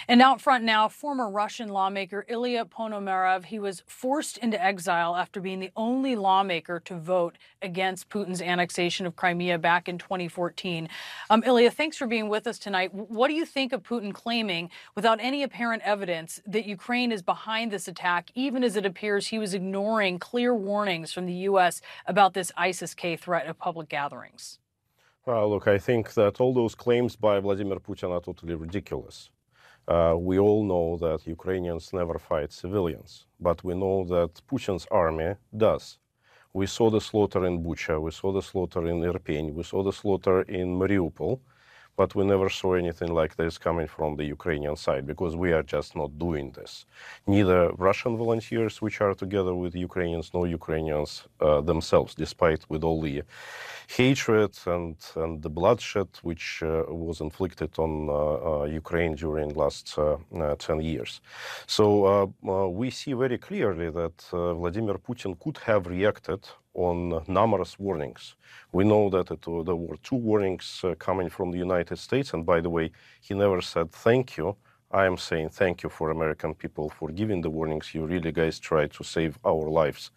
And out front now, former Russian lawmaker Ilya Ponomarev, he was forced into exile after being the only lawmaker to vote against Putin's annexation of Crimea back in 2014. Ilya, thanks for being with us tonight. What do you think of Putin claiming, without any apparent evidence, that Ukraine is behind this attack, even as it appears he was ignoring clear warnings from the U.S. about this ISIS-K threat at public gatherings? Well, look, I think that all those claims by Vladimir Putin are totally ridiculous. We all know that Ukrainians never fight civilians, but we know that Putin's army does. We saw the slaughter in Bucha, we saw the slaughter in Irpin, we saw the slaughter in Mariupol, but we never saw anything like this coming from the Ukrainian side, because we are just not doing this. Neither Russian volunteers, which are together with Ukrainians, nor Ukrainians themselves, despite with all the hatred and the bloodshed which was inflicted on Ukraine during last 10 years. So we see very clearly that Vladimir Putin could have reacted on numerous warnings. We know that there were 2 warnings coming from the United States, and by the way, he never said thank you. I am saying thank you for American people for giving the warnings. You really guys tried to save our lives.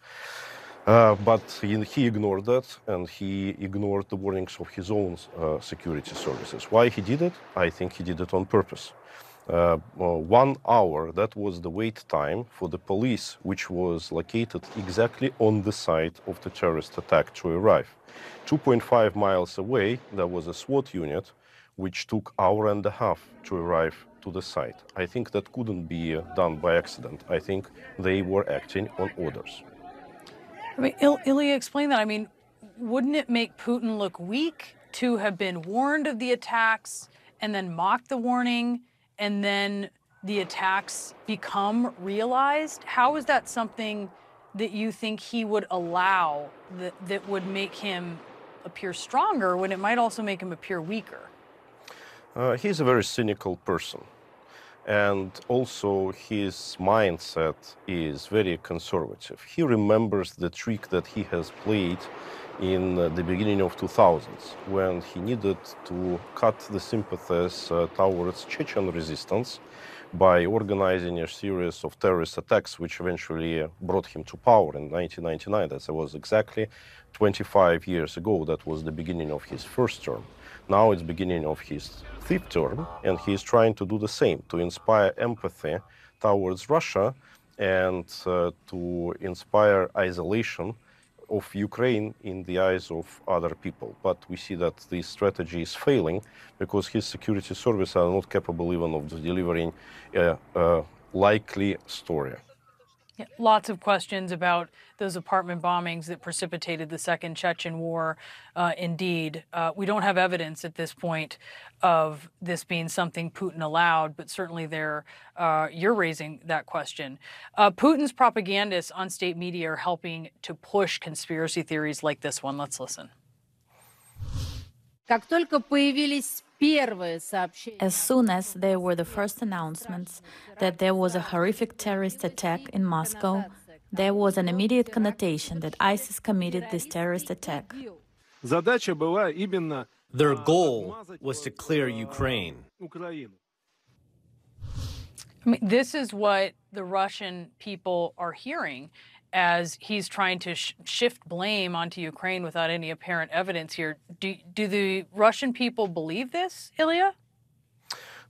But he ignored that, and he ignored the warnings of his own security services. Why he did it? I think he did it on purpose. 1 hour, that was the wait time for the police, which was located exactly on the site of the terrorist attack, to arrive. 2.5 miles away, there was a SWAT unit, which took an hour and a half to arrive to the site. I think that couldn't be done by accident. I think they were acting on orders. I mean, Ilya, explain that. I mean, wouldn't it make Putin look weak to have been warned of the attacks and then mock the warning, and then the attacks become realized? How is that something that you think he would allow that would make him appear stronger when it might also make him appear weaker? He's a very cynical person. And also his mindset is very conservative. He remembers the trick that he has played in the beginning of 2000s, when he needed to cut the sympathies towards Chechen resistance by organizing a series of terrorist attacks, which eventually brought him to power in 1999. That was exactly 25 years ago. That was the beginning of his first term. Now it's beginning of his 5th term, and he is trying to do the same, to inspire empathy towards Russia and to inspire isolation of Ukraine in the eyes of other people. But we see that this strategy is failing because his security services are not capable even of delivering a likely story. Yeah, lots of questions about those apartment bombings that precipitated the Second Chechen War. Indeed, we don't have evidence at this point of this being something Putin allowed, but certainly you're raising that question. Putin's propagandists on state media are helping to push conspiracy theories like this one. Let's listen. As soon as there were the first announcements that there was a horrific terrorist attack in Moscow, there was an immediate connotation that ISIS committed this terrorist attack. Their goal was to clear Ukraine. I mean, this is what the Russian people are hearing as he's trying to shift blame onto Ukraine without any apparent evidence here. Do the Russian people believe this, Ilya?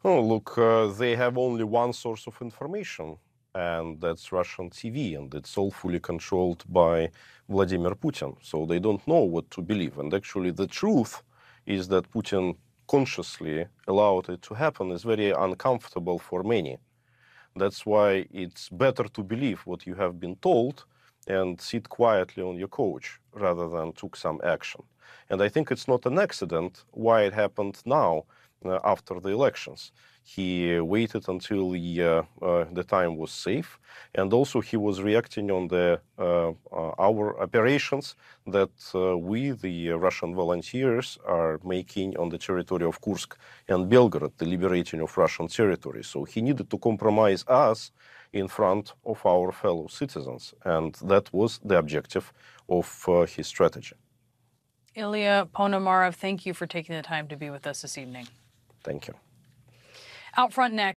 Oh, look, they have only one source of information, and that's Russian TV, and it's all fully controlled by Vladimir Putin. So they don't know what to believe. And actually, the truth is that Putin consciously allowed it to happen is very uncomfortable for many. That's why it's better to believe what you have been told and sit quietly on your couch rather than took some action. And I think it's not an accident why it happened now after the elections. He waited until the time was safe, and also he was reacting on our operations that we, the Russian volunteers, are making on the territory of Kursk and Belgorod, the liberating of Russian territory. So he needed to compromise us in front of our fellow citizens, and that was the objective of his strategy. Ilya Ponomarev, thank you for taking the time to be with us this evening. Thank you. Out front next.